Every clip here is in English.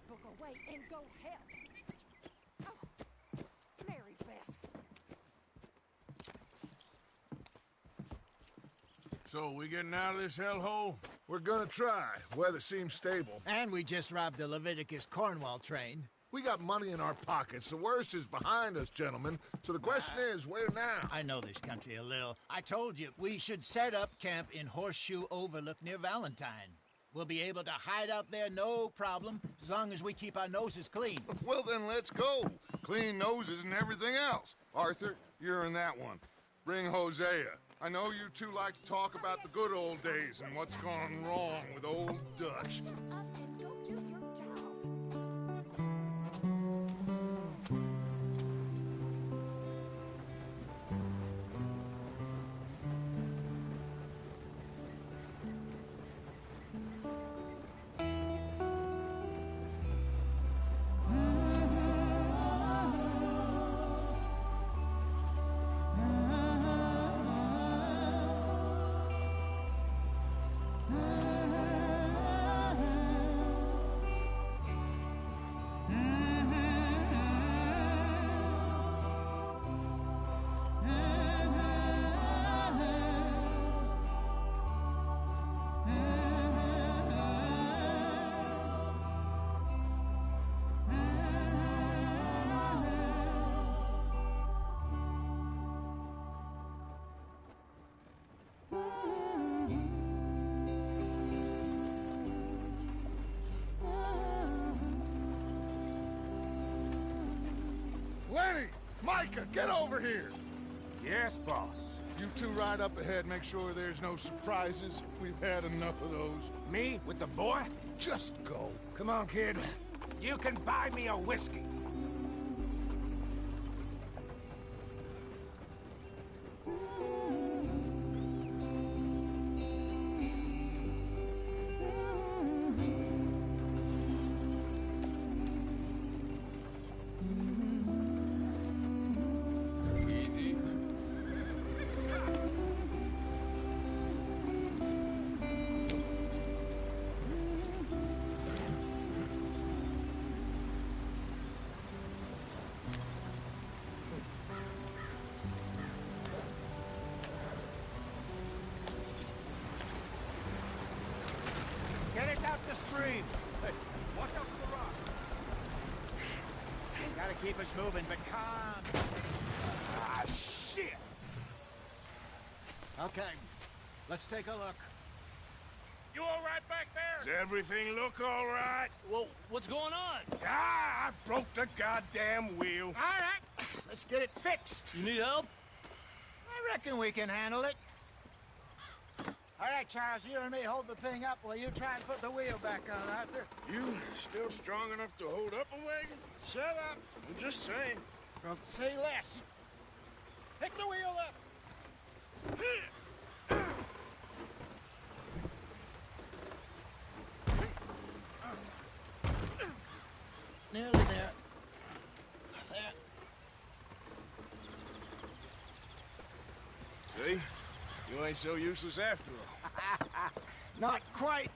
book away and go help. Oh, Mary Beth. So, we getting out of this hellhole? We're gonna try. Weather seems stable. And we just robbed the Leviticus Cornwall train. We got money in our pockets. The worst is behind us, gentlemen. So the question is, where now? I know this country a little. I told you, we should set up camp in Horseshoe Overlook near Valentine. We'll be able to hide out there, no problem, as long as we keep our noses clean. Well, then let's go. Clean noses and everything else. Arthur, you're in that one. Bring Hosea. I know you two like to talk about the good old days and what's gone wrong with old Dutch. Shut up and go do your job. Lenny! Micah, get over here! Yes, boss. You two ride up ahead, make sure there's no surprises. We've had enough of those. Me with the boy? Just go. Come on, kid. You can buy me a whiskey. Easy. Get us out the stream. Hey, watch out for the rock. Gotta keep us moving, but calm. Ah, shit! Okay, let's take a look. You all right back there? Does everything look all right? Well, what's going on? Ah, I broke the goddamn wheel. All right, let's get it fixed. You need help? I reckon we can handle it. All right, Charles, you and me hold the thing up while you try and put the wheel back on, Arthur. You still strong enough to hold up a wagon? Shut up. I'm just saying. Don't say less. Pick the wheel up. Nearly there. There. See? You ain't so useless after all. Not quite.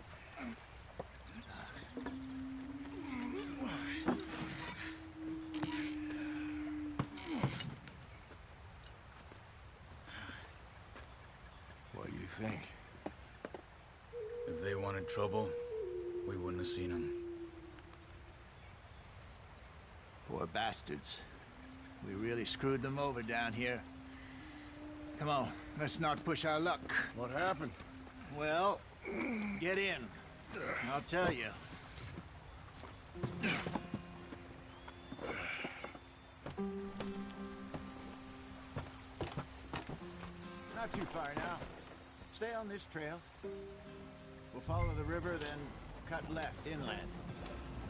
What do you think? If they wanted trouble, we wouldn't have seen them. Poor bastards. We really screwed them over down here. Come on, let's not push our luck. What happened? Well, get in. I'll tell you. Not too far now. Stay on this trail. We'll follow the river, then cut left inland.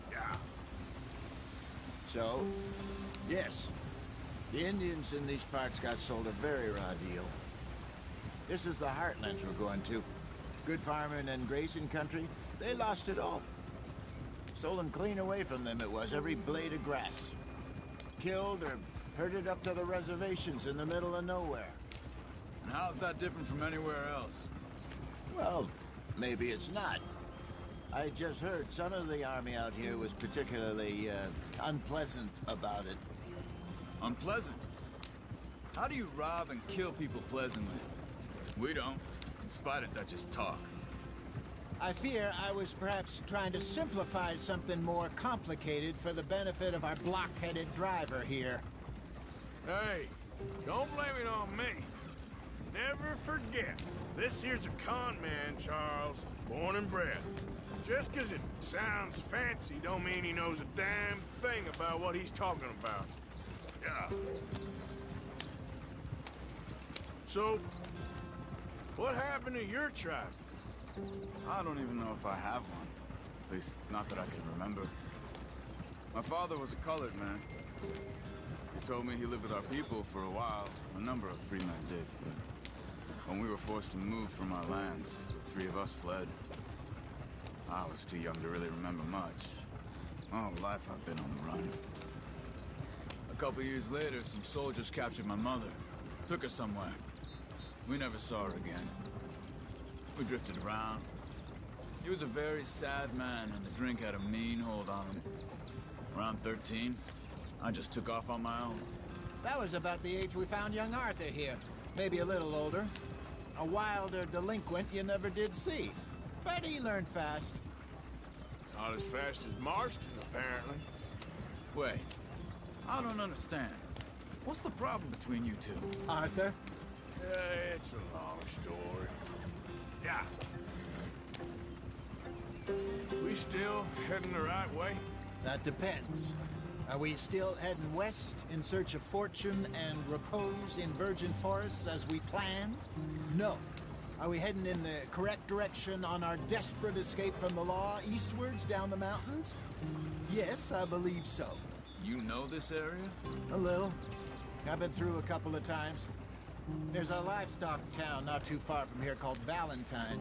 Yeah. So, yes, the Indians in these parts got sold a very raw deal. This is the heartlands we're going to. Good farming and grazing country, they lost it all. Stolen clean away from them it was, every blade of grass. Killed or herded up to the reservations in the middle of nowhere. And how's that different from anywhere else? Well, maybe it's not. I just heard some of the army out here was particularly, unpleasant about it. Unpleasant? How do you rob and kill people pleasantly? We don't, in spite of Dutch's talk. I fear I was perhaps trying to simplify something more complicated for the benefit of our blockheaded driver here. Hey, don't blame it on me. Never forget, this here's a con man, Charles, born and bred. Just 'cause it sounds fancy don't mean he knows a damn thing about what he's talking about. Yeah. So, what happened to your tribe? I don't even know if I have one. At least, not that I can remember. My father was a colored man. He told me he lived with our people for a while. A number of free men did, but when we were forced to move from our lands, the three of us fled. I was too young to really remember much. All life I've been on the run. A couple years later, some soldiers captured my mother. Took her somewhere. We never saw her again. We drifted around. He was a very sad man, and the drink had a mean hold on him. Around 13, I just took off on my own. That was about the age we found young Arthur here. Maybe a little older. A wilder delinquent you never did see. But he learned fast. Not as fast as Marston, apparently. Wait, I don't understand. What's the problem between you two? Arthur? It's a long story. Yeah. We still heading the right way? That depends. Are we still heading west in search of fortune and repose in virgin forests as we planned? No. Are we heading in the correct direction on our desperate escape from the law eastwards down the mountains? Yes, I believe so. You know this area? A little. I've been through a couple of times. There's a livestock town not too far from here called Valentine.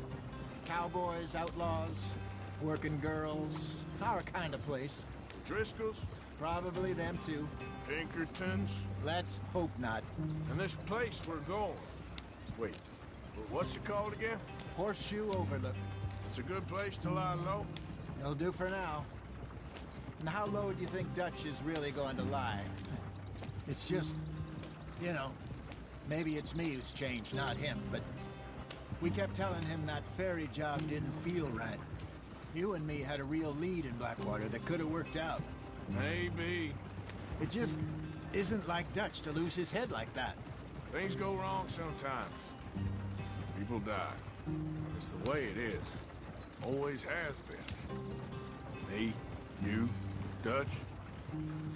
Cowboys, outlaws, working girls, our kind of place. Driscolls? Probably them too. Pinkertons? Let's hope not. And this place we're going. Wait, what's it called again? Horseshoe Overlook. It's a good place to lie low? It'll do for now. And how low do you think Dutch is really going to lie? It's just, you know, maybe it's me who's changed, not him, but we kept telling him that ferry job didn't feel right. You and me had a real lead in Blackwater that could have worked out. Maybe. It just isn't like Dutch to lose his head like that. Things go wrong sometimes. People die. It's the way it is. Always has been. Me, you, Dutch.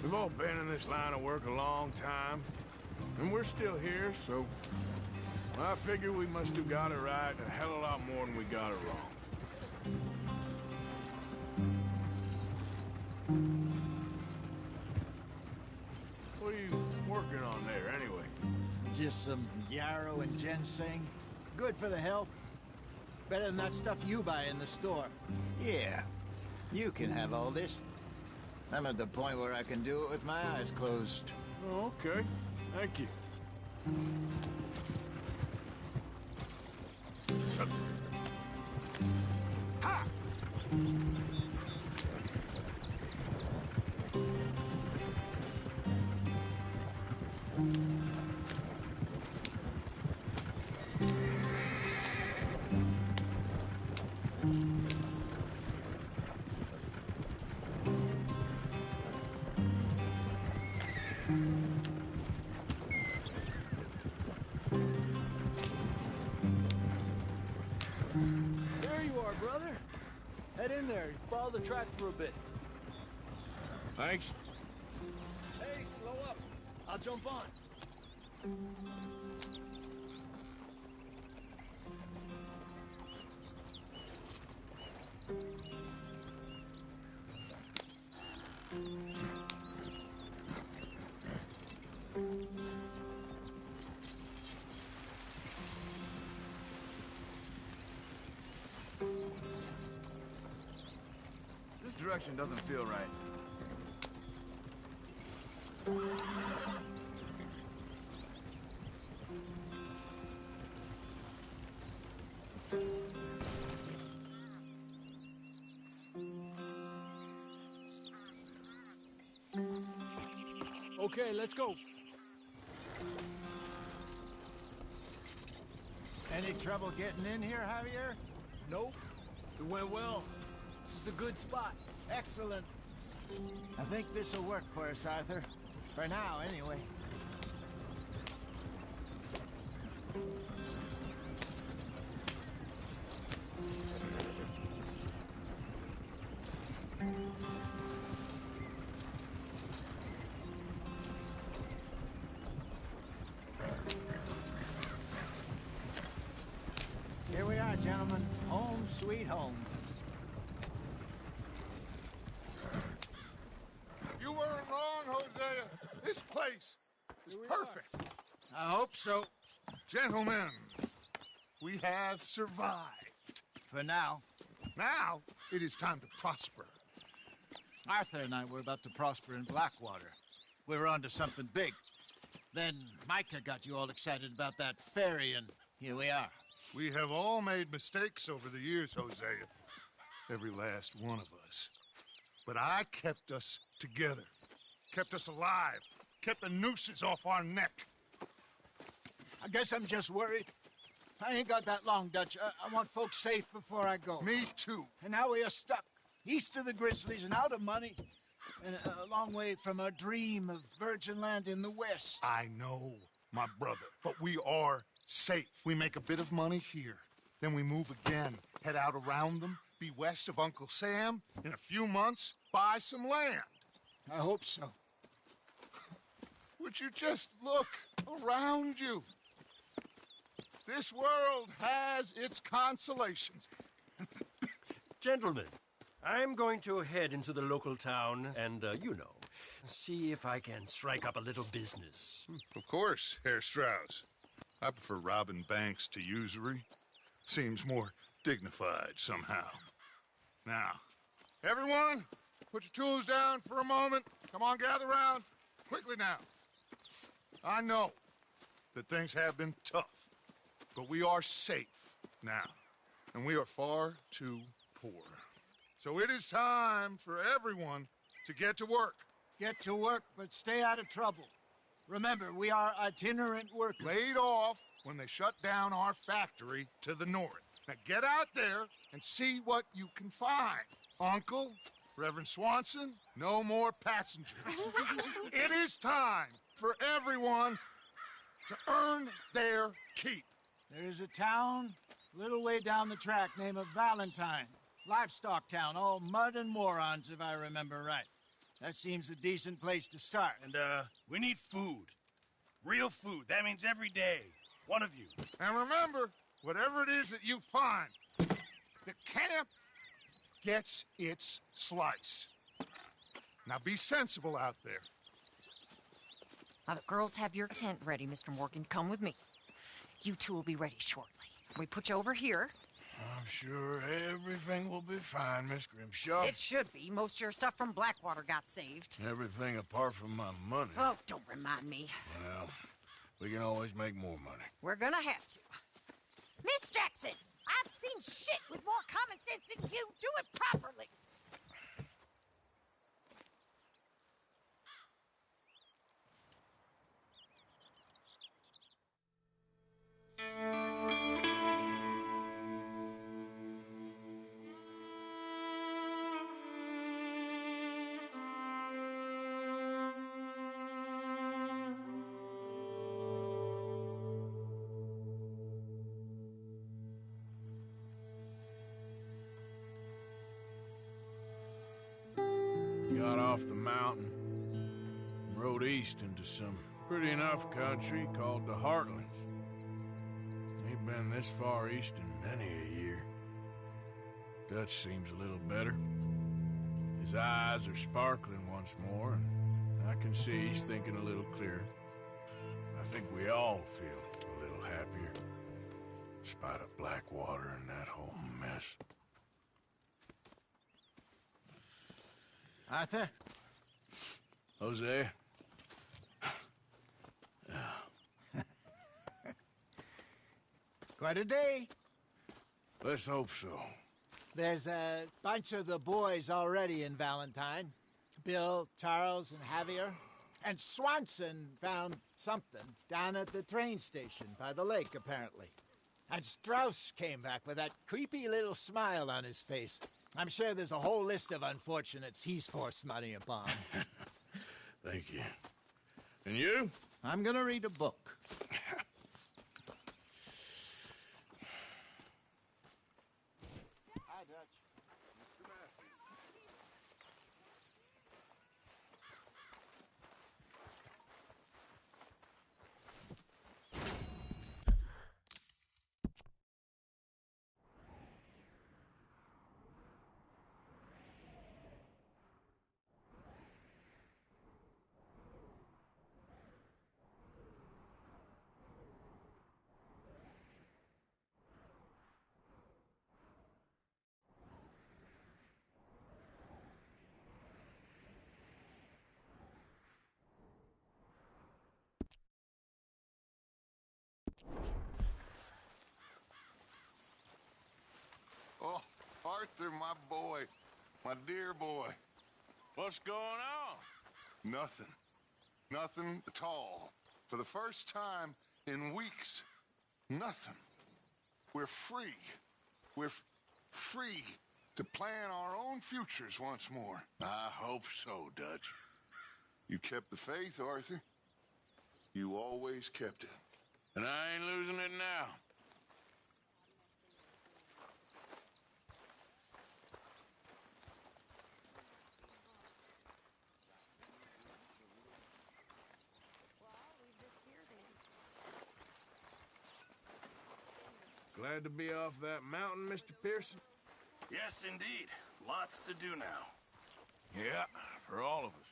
We've all been in this line of work a long time. And we're still here, so... I figure we must have got it right a hell of a lot more than we got it wrong. What are you working on there, anyway? Just some yarrow and ginseng. Good for the health. Better than that stuff you buy in the store. Yeah, you can have all this. I'm at the point where I can do it with my eyes closed. Oh, okay. Thank you. Ha! There you are, brother. Head in there and follow the track for a bit. Thanks. Hey, slow up. I'll jump on. This direction doesn't feel right. Okay, let's go. Any trouble getting in here, Javier? Nope. It went well. This is a good spot. Excellent. I think this will work for us, Arthur. For now, anyway. Here we are, gentlemen. Home sweet home. You weren't wrong, Hosea. This place is perfect. I hope so. Gentlemen, we have survived. For now. Now, it is time to prosper. Arthur and I were about to prosper in Blackwater. We were onto something big. Then Micah got you all excited about that ferry, and here we are. We have all made mistakes over the years, Hosea. Every last one of us. But I kept us together. Kept us alive. Kept the nooses off our neck. I guess I'm just worried. I ain't got that long, Dutch. I want folks safe before I go. Me too. And now we are stuck, east of the Grizzlies and out of money, and a long way from our dream of virgin land in the west. I know, my brother, but we are safe. We make a bit of money here, then we move again, head out around them, be west of Uncle Sam, in a few months, buy some land. I hope so. Would you just look around you? This world has its consolations. Gentlemen, I'm going to head into the local town and, see if I can strike up a little business. Of course, Herr Strauss. I prefer robbing banks to usury. Seems more dignified somehow. Now, everyone, put your tools down for a moment. Come on, gather round. Quickly now. I know that things have been tough, but we are safe now, and we are far too poor. So it is time for everyone to get to work. Get to work, but stay out of trouble. Remember, we are itinerant workers. Laid off when they shut down our factory to the north. Now get out there and see what you can find. Uncle, Reverend Swanson, no more passengers. It is time for everyone to earn their keep. There is a town a little way down the track named Valentine. Livestock town, all mud and morons, if I remember right. That seems a decent place to start. And, we need food. Real food. That means every day. One of you. And remember, whatever it is that you find, the camp gets its slice. Now be sensible out there. Now the girls have your tent ready, Mr. Morgan. Come with me. You two will be ready shortly. We put you over here. I'm sure everything will be fine, Miss Grimshaw. It should be. Most of your stuff from Blackwater got saved. Everything apart from my money. Oh, don't remind me. Well, we can always make more money. We're gonna have to. Miss Jackson, I've seen shit with more common sense than you. Do it properly. Got off the mountain, rode east into some pretty enough country called the Heartlands. Ain't been this far east in many a year. Dutch seems a little better. His eyes are sparkling once more, and I can see he's thinking a little clearer. I think we all feel a little happier, in spite of Blackwater and that whole mess. Arthur? Jose? Quite a day. Let's hope so. There's a bunch of the boys already in Valentine. Bill, Charles, and Javier. And Swanson found something down at the train station by the lake, apparently. And Strauss came back with that creepy little smile on his face. I'm sure there's a whole list of unfortunates he's forced money upon. Thank you. And you? I'm gonna read a book. Hi, Dutch. Oh, Arthur, my boy. My dear boy. What's going on? Nothing. Nothing at all. For the first time in weeks. Nothing. We're free. We're free to plan our own futures once more. I hope so, Dutch. You kept the faith, Arthur. You always kept it. And I ain't losing it now. Glad to be off that mountain, Mr. Pearson? Yes, indeed. Lots to do now. Yeah, for all of us.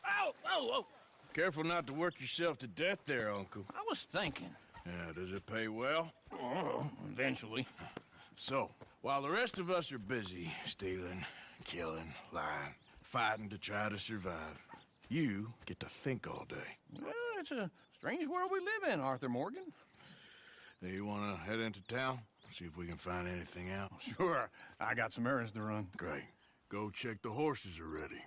Ow! Whoa, whoa! Careful not to work yourself to death there, Uncle. I was thinking. Yeah, does it pay well? Oh, eventually. So, while the rest of us are busy stealing, killing, lying, fighting to try to survive, you get to think all day. Well, it's a strange world we live in, Arthur Morgan. Do you want to head into town? See if we can find anything out? Sure. I got some errands to run. Great. Go check the horses are ready.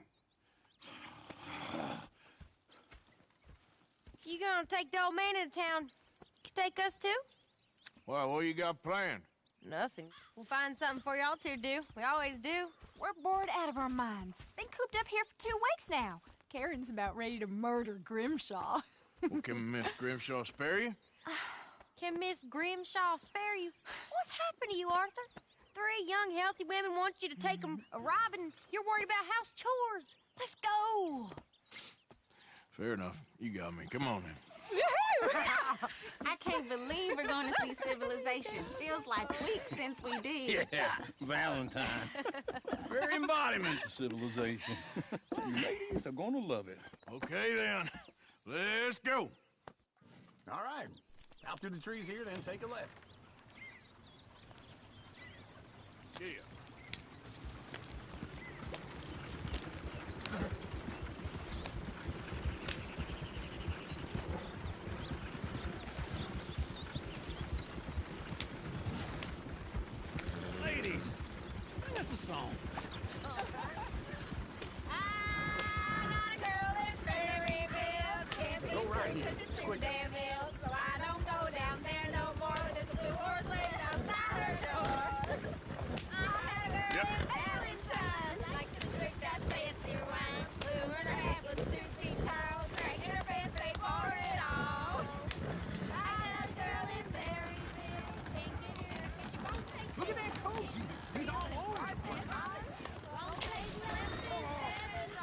You gonna take the old man into town? Take us too? Well, what you got planned? Nothing. We'll find something for y'all to do. We always do. We're bored out of our minds. Been cooped up here for 2 weeks now. Karen's about ready to murder Grimshaw. Well, can Miss Grimshaw spare you? Can Miss Grimshaw spare you? What's happened to you, Arthur? 3 young, healthy women want you to take them a robbing. You're worried about house chores. Let's go. Fair enough. You got me. Come on then. I can't believe we're going to see civilization. Feels like weeks since we did. Yeah, Valentine. Very embodiment of civilization. You ladies are going to love it. Okay then. Let's go. All right. Out through the trees here, then take a left. See ya. Ladies, sing us a song. I got a girl in Maryville. Can't be straight 'cause she's too damn ill. So I don't go down there no more. There's a blue horse laying outside her door. I had a girl in Valentine. Likes to drink that fancy wine. Blue in her hat was 2 feet tall. Dragging her pants paid for it all. I had a girl in Maryville. Can't get her 'cause she won't stay still. Look at that coat, Jesus. He's all over the place. Won't take less than $7.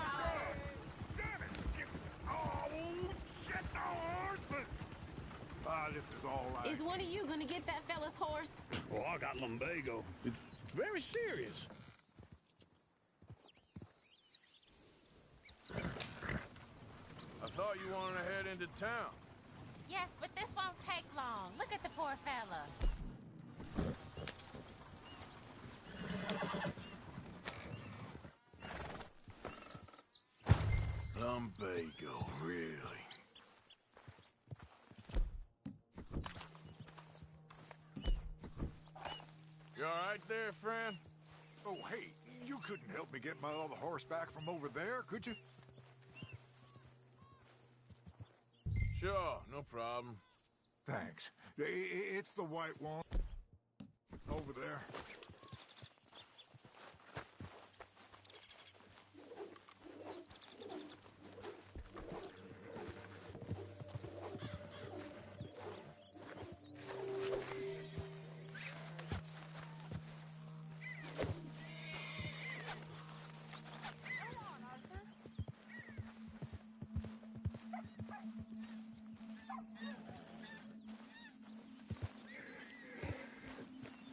This is all right. Is one of you going to get that fella's horse? Oh, I got lumbago. It's very serious. I thought you wanted to head into town. Yes, but this won't take long. Look at the poor fella. lumbago, really. You all right there, friend? Oh, hey, you couldn't help me get my other horse back from over there, could you? Sure, no problem. Thanks. It's the white one. Over there.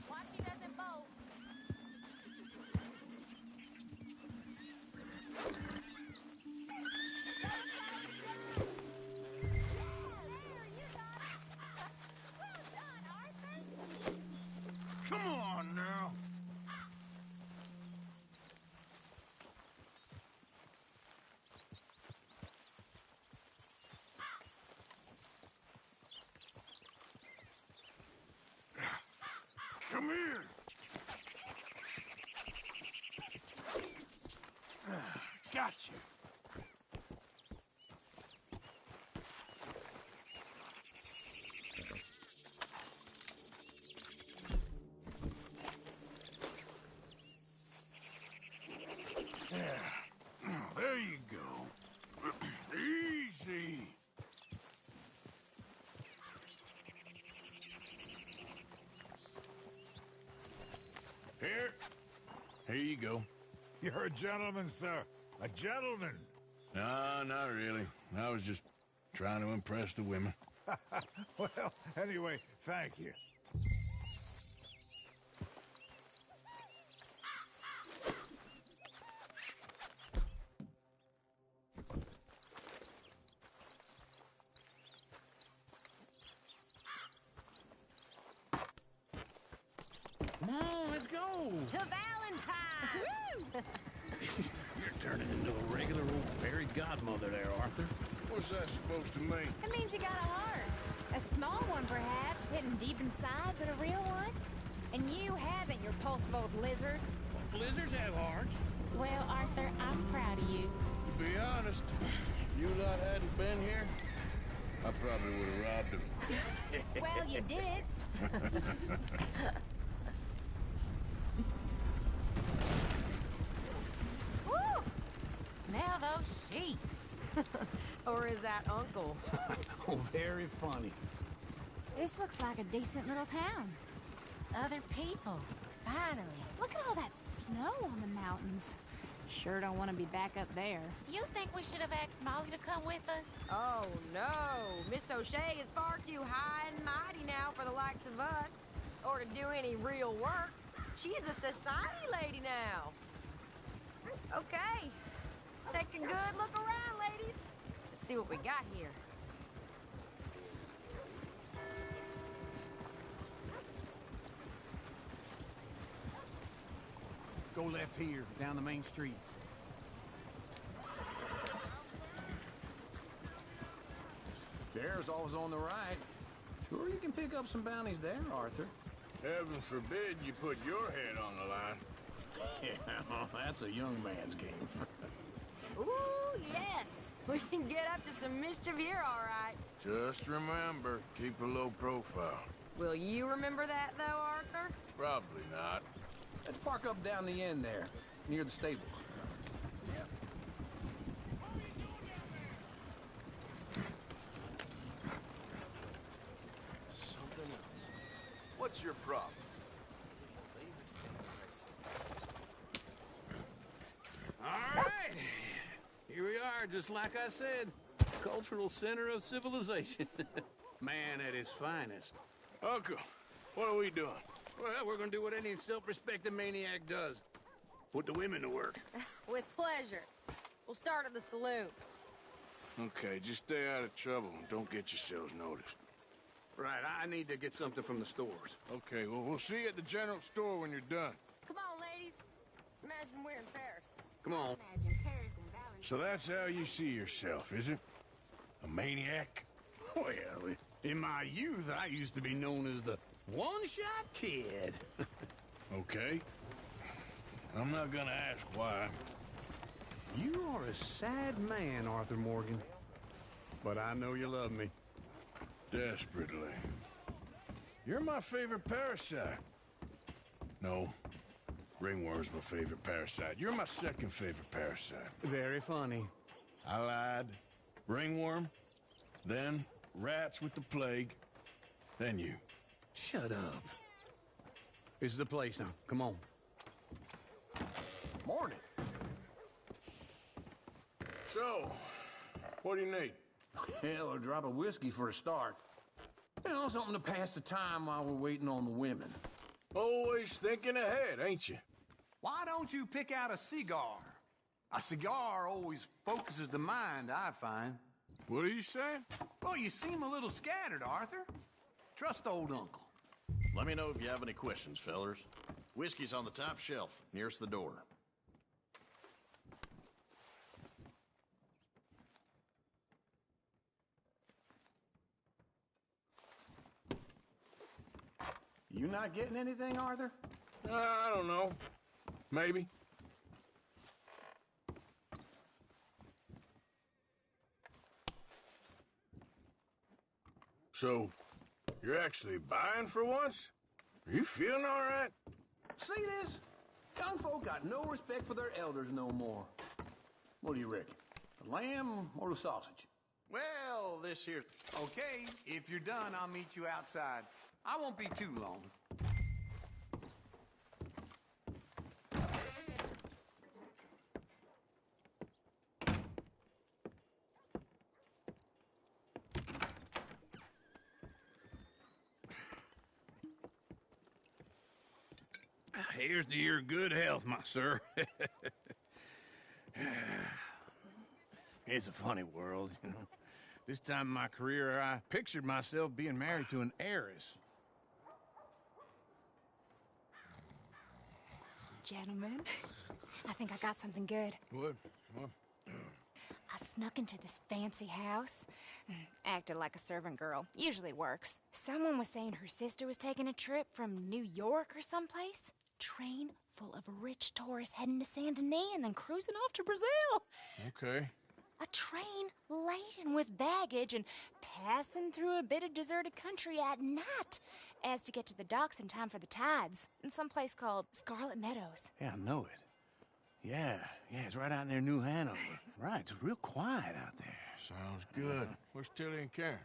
Watch he doesn't bolt. Come on now. Come here. Got you. Yeah. There you go. Easy. Here you go. You're a gentleman, sir. A gentleman. No, not really. I was just trying to impress the women. Well, anyway, thank you. Come on, let's go. To Valentine! You're turning into a regular old fairy godmother there, Arthur. What's that supposed to mean? It means you got a heart. A small one, perhaps, hidden deep inside, but a real one. And you haven't, you repulsive old lizard. Lizards have hearts. Well, Arthur, I'm proud of you. To be honest, if you lot hadn't been here, I probably would have robbed him. Well, you did. Woo! Smell those sheep. Or is that Uncle? Oh, very funny. This looks like a decent little town. Other people. Finally. Look at all that snow on the mountains. Sure don't want to be back up there. You think we should have asked Molly to come with us? Oh, no. Miss O'Shea is far too high and mighty now for the likes of us, or to do any real work. She's a society lady now. Okay. Take a good look around, ladies. Let's see what we got here. Go left here, down the main street. Sheriff's always on the right. Sure you can pick up some bounties there, Arthur. Heaven forbid you put your head on the line. Yeah, that's a young man's game. Ooh, yes. We can get up to some mischief here, all right. Just remember, keep a low profile. Will you remember that, though, Arthur? Probably not. Let's park up down the end there, near the stables. Something else. What's your problem? All right. Here we are, just like I said. Cultural center of civilization. Man at his finest. Uncle, what are we doing? Well, we're gonna do what any self-respecting maniac does. Put the women to work. With pleasure. We'll start at the saloon. Okay, just stay out of trouble and don't get yourselves noticed. Right, I need to get something from the stores. Okay, well, we'll see you at the general store when you're done. Come on, ladies. Imagine we're in Paris. Come on. Imagine Paris and Valentine. So that's how you see yourself, is it? A maniac? Well, in my youth, I used to be known as the one-shot kid. Okay. I'm not gonna ask why. You are a sad man, Arthur Morgan. But I know you love me. Desperately. You're my favorite parasite. No. Ringworm's my favorite parasite. You're my second favorite parasite. Very funny. I lied. Ringworm, then rats with the plague, then you. Shut up. This is the place now. Come on. Morning. So, what do you need? Hell, a drop of whiskey for a start. You know, something to pass the time while we're waiting on the women. Always thinking ahead, ain't you? Why don't you pick out a cigar? A cigar always focuses the mind, I find. What are you saying? Well, you seem a little scattered, Arthur. Trust old uncle. Let me know if you have any questions, fellers. Whiskey's on the top shelf, nearest the door. You not getting anything, Arthur? I don't know. Maybe. So, you're actually buying for once? Are you feeling all right? See this? Young folk got no respect for their elders no more. What do you reckon? The lamb or the sausage? Well, this here... Okay, if you're done, I'll meet you outside. I won't be too long. Here's to your good health, my sir. It's a funny world, you know. This time in my career, I pictured myself being married to an heiress. Gentlemen, I think I got something good. What? I snuck into this fancy house, acted like a servant girl. Usually works. Someone was saying her sister was taking a trip from New York or someplace. Train full of rich tourists heading to Saint Denis and then cruising off to Brazil. Okay. A train laden with baggage and passing through a bit of deserted country at night as to get to the docks in time for the tides in some place called Scarlet Meadows. Yeah, I know it. Yeah, it's right out near New Hanover. Right, it's real quiet out there. Sounds good. Where's Tilly and Karen?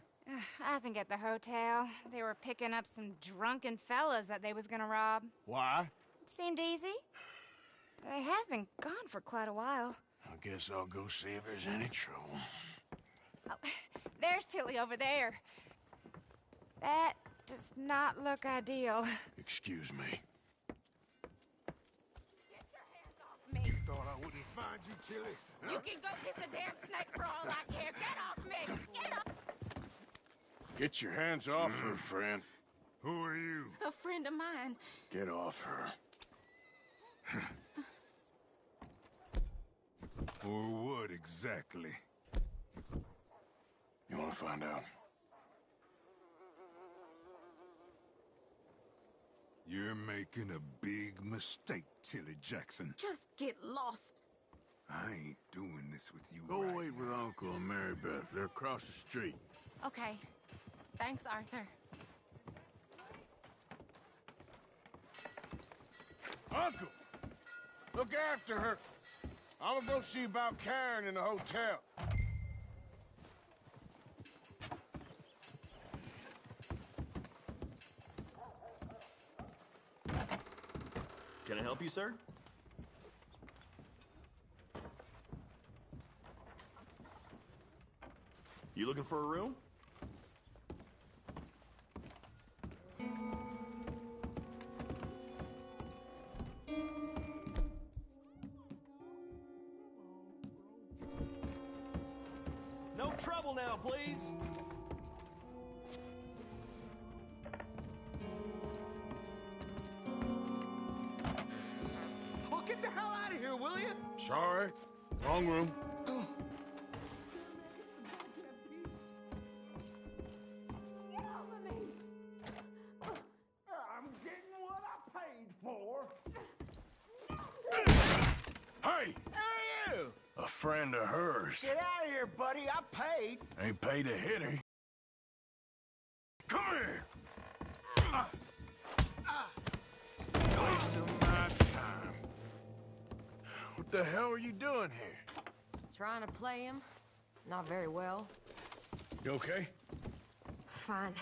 I think at the hotel. They were picking up some drunken fellas that they was gonna rob. Why? It seemed easy. They have been gone for quite a while. I guess I'll go see if there's any trouble. Oh, there's Tilly over there. That does not look ideal. Excuse me. Get your hands off me. Thought I wouldn't find you, Tilly. Huh? You can go kiss a damn snake for all I care. Get off me! Get off! Get your hands off her, friend. Who are you? A friend of mine. Get off her. Or what exactly? You want to find out? You're making a big mistake, Tilly Jackson. Just get lost. I ain't doing this with you Go right wait with Uncle and Mary Beth. They're across the street. Okay. Thanks, Arthur. Uncle! Look after her. I'm gonna go see about Karen in the hotel. Can I help you, sir? You looking for a room? No trouble now, please. Well, get the hell out of here, will you? Sorry. Wrong room. friend of hers. Get out of here, buddy. I paid. Ain't paid to hit her. Come here! Waste of my time. What the hell are you doing here? Trying to play him. Not very well. You okay? Fine.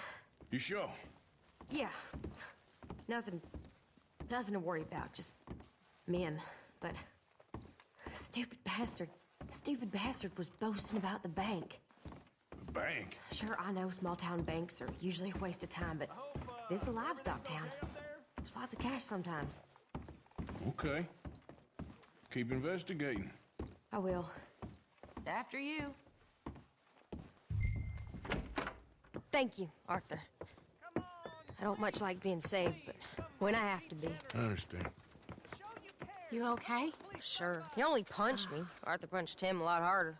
You sure? Yeah. Nothing to worry about. Just men. But stupid bastard was boasting about the bank. The bank? Sure, I know small town banks are usually a waste of time, but this is a livestock town. There's lots of cash sometimes. Okay. Keep investigating. I will. After you. Thank you, Arthur. I don't much like being saved, but when I have to be. I understand. You okay? Sure. He only punched me. Arthur punched him a lot harder.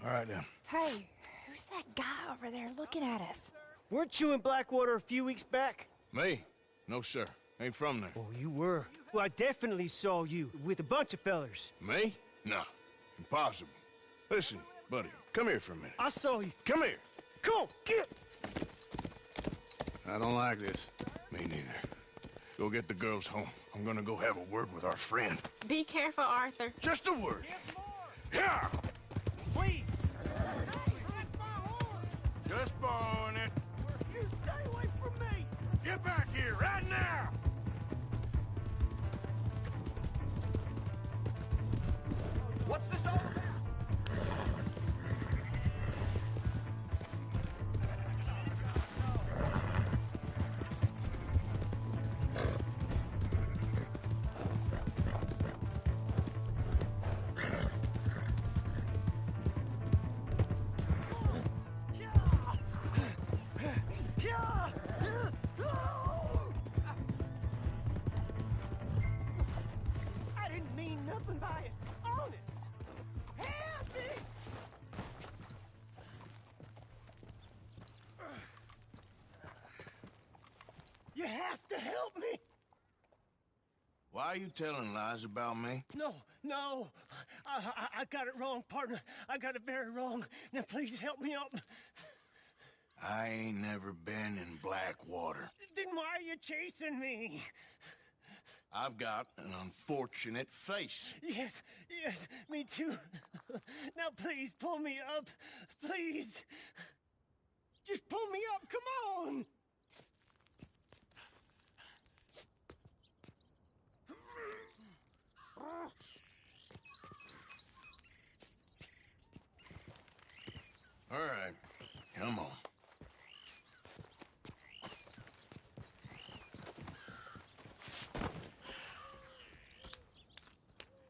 All right, then. Hey, who's that guy over there looking at us? Weren't you in Blackwater a few weeks back? Me? No, sir. Ain't from there. Oh, you were. Well, I definitely saw you with a bunch of fellers. Me? No. Impossible. Listen, buddy, come here for a minute. I saw you. Come here. Come on, get! I don't like this. Me neither. Go get the girls home. I'm gonna go have a word with our friend. Be careful, Arthur. Just a word. Yeah! Please! Just borrowing it. You stay away from me! Get back here right now! What's this all about? I didn't mean nothing by it. Honest. Help me! You have to help me. Why are you telling lies about me? No. I got it wrong, partner. I got it very wrong. Now please help me up. I ain't never been in Blackwater. Then why are you chasing me? I've got an unfortunate face. Yes, me too. Now please pull me up. Please. Just pull me up, come on. All right, come on.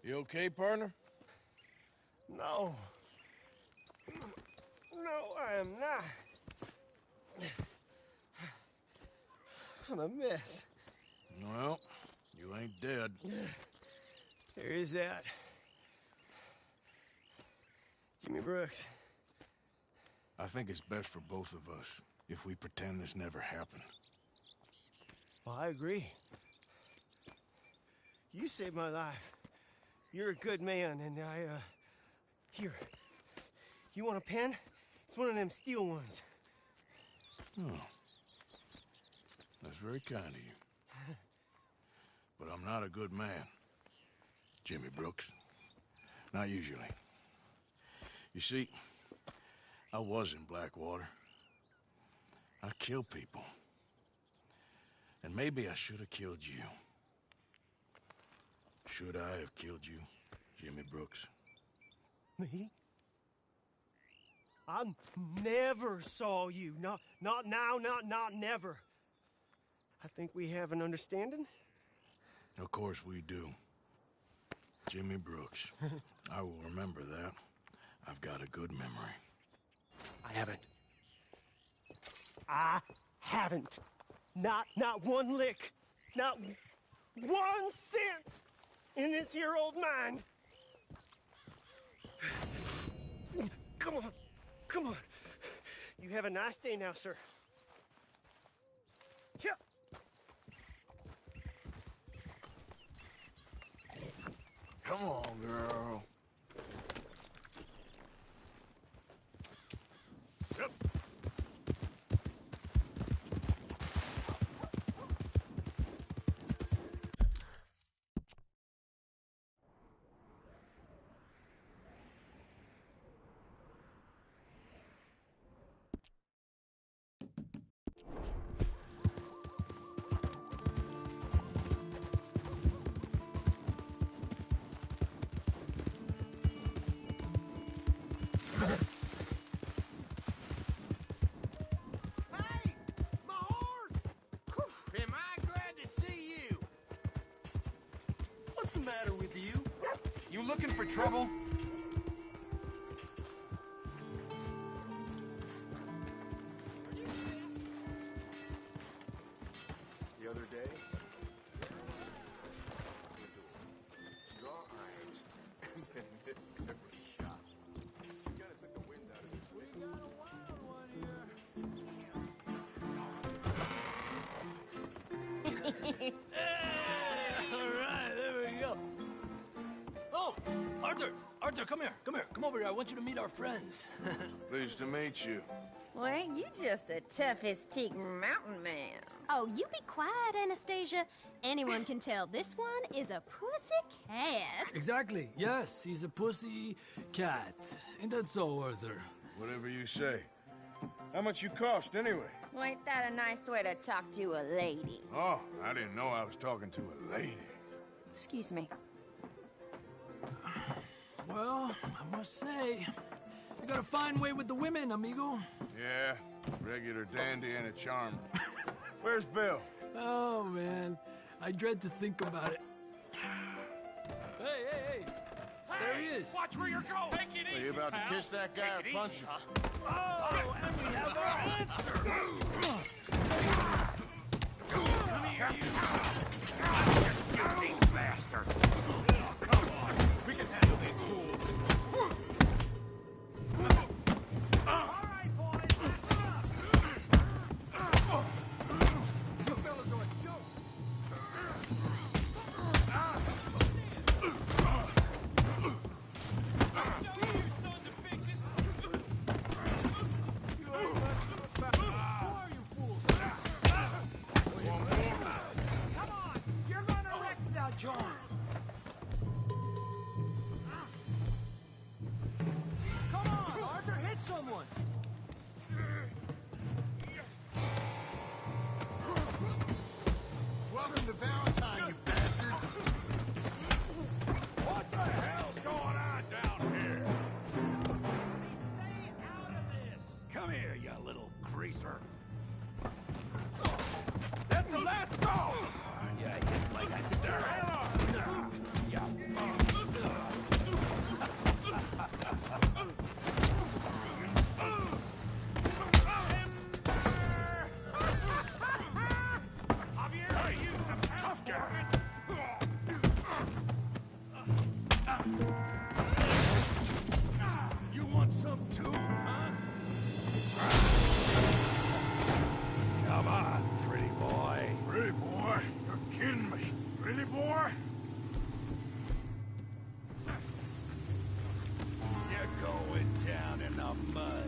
You okay, partner? No. No, I am not. I'm a mess. Well, you ain't dead. There is that. Jimmy Brooks. I think it's best for both of us if we pretend this never happened. Well, I agree. You saved my life. You're a good man, and here. You want a pen? It's one of them steel ones. Oh. That's very kind of you. But I'm not a good man, Jimmy Brooks. Not usually. You see, I was in Blackwater. I killed people. And maybe I should have killed you. Should I have killed you, Jimmy Brooks? Me? I never saw you. Not now, not never. I think we have an understanding. Of course we do. Jimmy Brooks. I will remember that. I've got a good memory. I haven't. Not one lick. Not 1 cent in this here old mind. Come on. You have a nice day now, sir. Yeah. Come on, girl. matter with you? You looking for trouble? The other day, draw irons and then miss every shot. You gotta took the wind out of his wing. We got a wild one here. All right, there we go. Oh, Arthur, Arthur, come here, come over here. I want you to meet our friends. Pleased to meet you. Well, ain't you just the toughest teak mountain man? Oh, you be quiet, Anastasia. Anyone can tell this one is a pussy cat. Exactly. Yes, he's a pussy cat. Ain't that so, Arthur? Whatever you say. How much you cost, anyway? Well, ain't that a nice way to talk to a lady? Oh, I didn't know I was talking to a lady. Excuse me. Well, I must say, you got a fine way with the women, amigo. Yeah, regular dandy and a charmer. Where's Bill? Oh, man. I dread to think about it. Hey! There he is. Watch where you're going. Take it easy, Are you about to pal. kiss that guy or punch him? Oh, and we have our answer. Come here, you. You these bastards. Oh, come on. We can handle these fools. All right, boys. That's enough. You fellas are a joke. Come on, you're gonna wreck that joint. Come on, Arthur, hit someone. Welcome to Valentine, you bastard. What the hell's going on down here? Stay out of this. Come here, you little greaser. That's the last go! Yeah, hit like I did there. Yeah. Javier, you some tough guy. You want some too, huh? Come on, pretty boy. Pretty boy? You're kidding me. Really, boy? You're going down in the mud.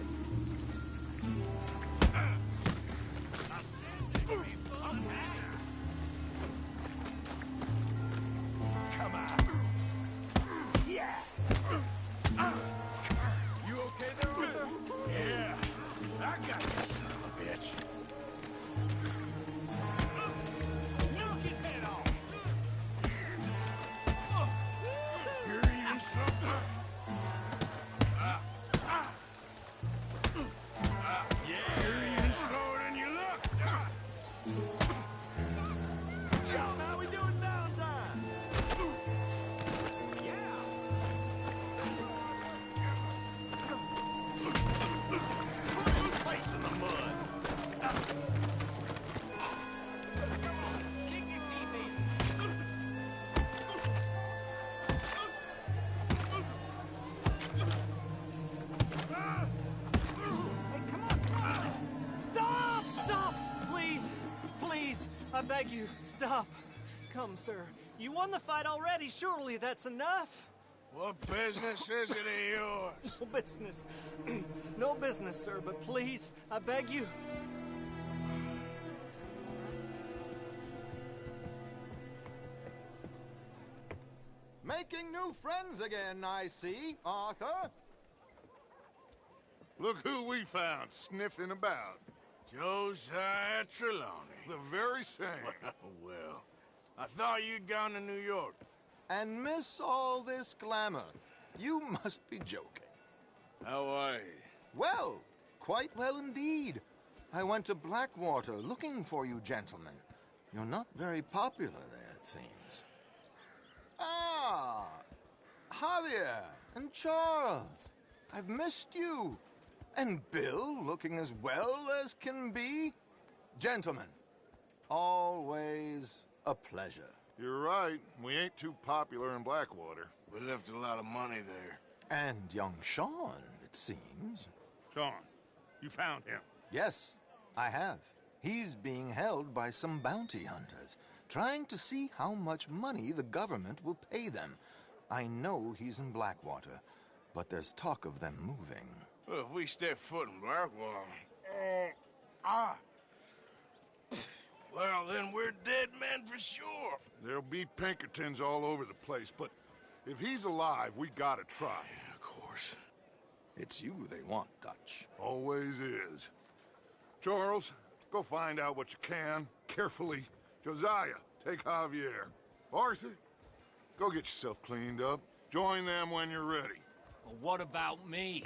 Come on. Yeah. You okay there, Arthur? Yeah. I got you, son of a bitch. Knock his head off. Here he is, something. Yeah. Here he is, slower than you look. So, how we doing Valentine? Face in the mud. Kick his teeth in. Stop! Stop! Please! Please! I beg you, stop. Come, sir. You won the fight already. Surely that's enough. What business is it of yours? No business. No business, sir, but please, I beg you. Making new friends again, I see, Arthur. Look who we found sniffing about. Josiah Trelawney. The very same. Well, I thought you'd gone to New York. And miss all this glamour. You must be joking. How are you? Well, quite well indeed. I went to Blackwater looking for you gentlemen. You're not very popular there, it seems. Ah, Ah, Javier and Charles. I've missed you. And Bill looking as well as can be. Gentlemen, always a pleasure. You're right. We ain't too popular in Blackwater. We left a lot of money there. And young Sean, it seems. Sean, you found him? Yes, I have. He's being held by some bounty hunters, trying to see how much money the government will pay them. I know he's in Blackwater, but there's talk of them moving. Well, if we step foot in Blackwater... Well, then we're dead men for sure. There'll be Pinkertons all over the place, but if he's alive, we gotta try. Yeah, of course. It's you they want, Dutch. Always is. Charles, go find out what you can, carefully. Josiah, take Javier. Arthur, go get yourself cleaned up. Join them when you're ready. Well, what about me?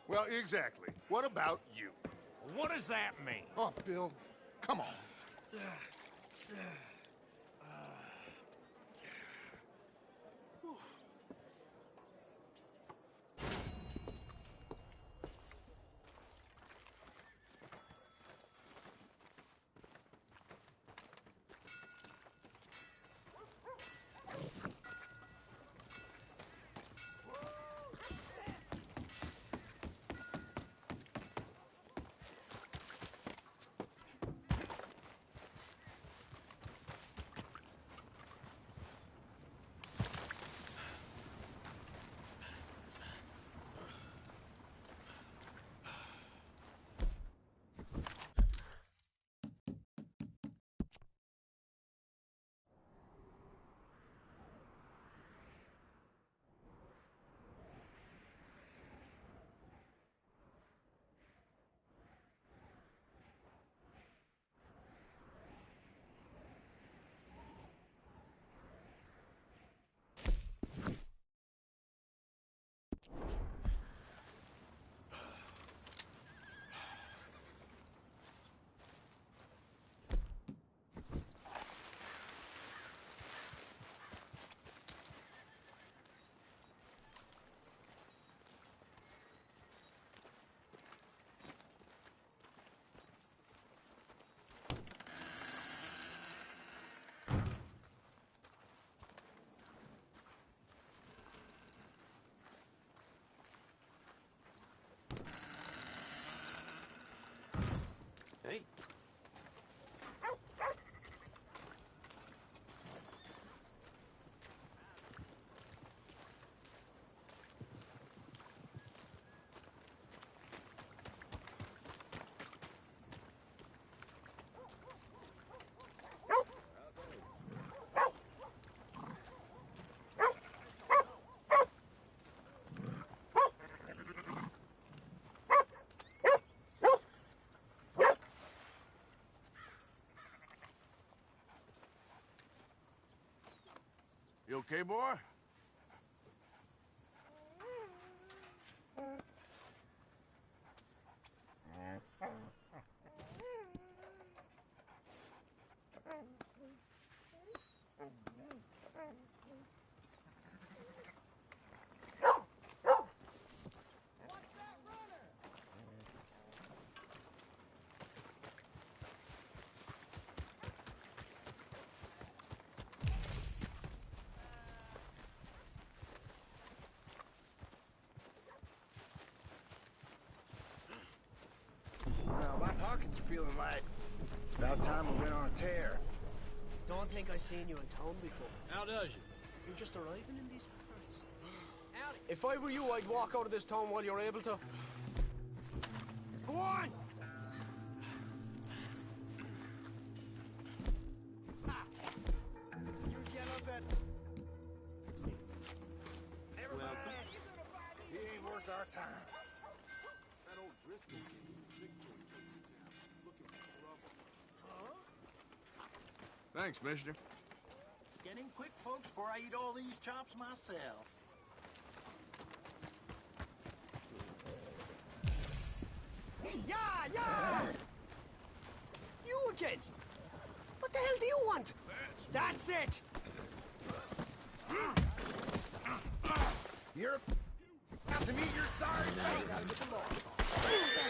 Well, exactly. What about you? What does that mean? Oh, Bill, come on. Hey. You okay, boy? Well, my pockets are feeling like about time we went on a tear. Don't think I seen you in town before. How does you? You're just arriving in these parts. Howdy. If I were you, I'd walk out of this town while you're able to. Go on! Ha! You get a bit. Well, he ain't worth our time. That old Driscoll looking for trouble. Thanks, mister. Getting quick, folks, before I eat all these chops myself. Yeah, yeah! You again! What the hell do you want? That's it! You're about to meet your sorry fate.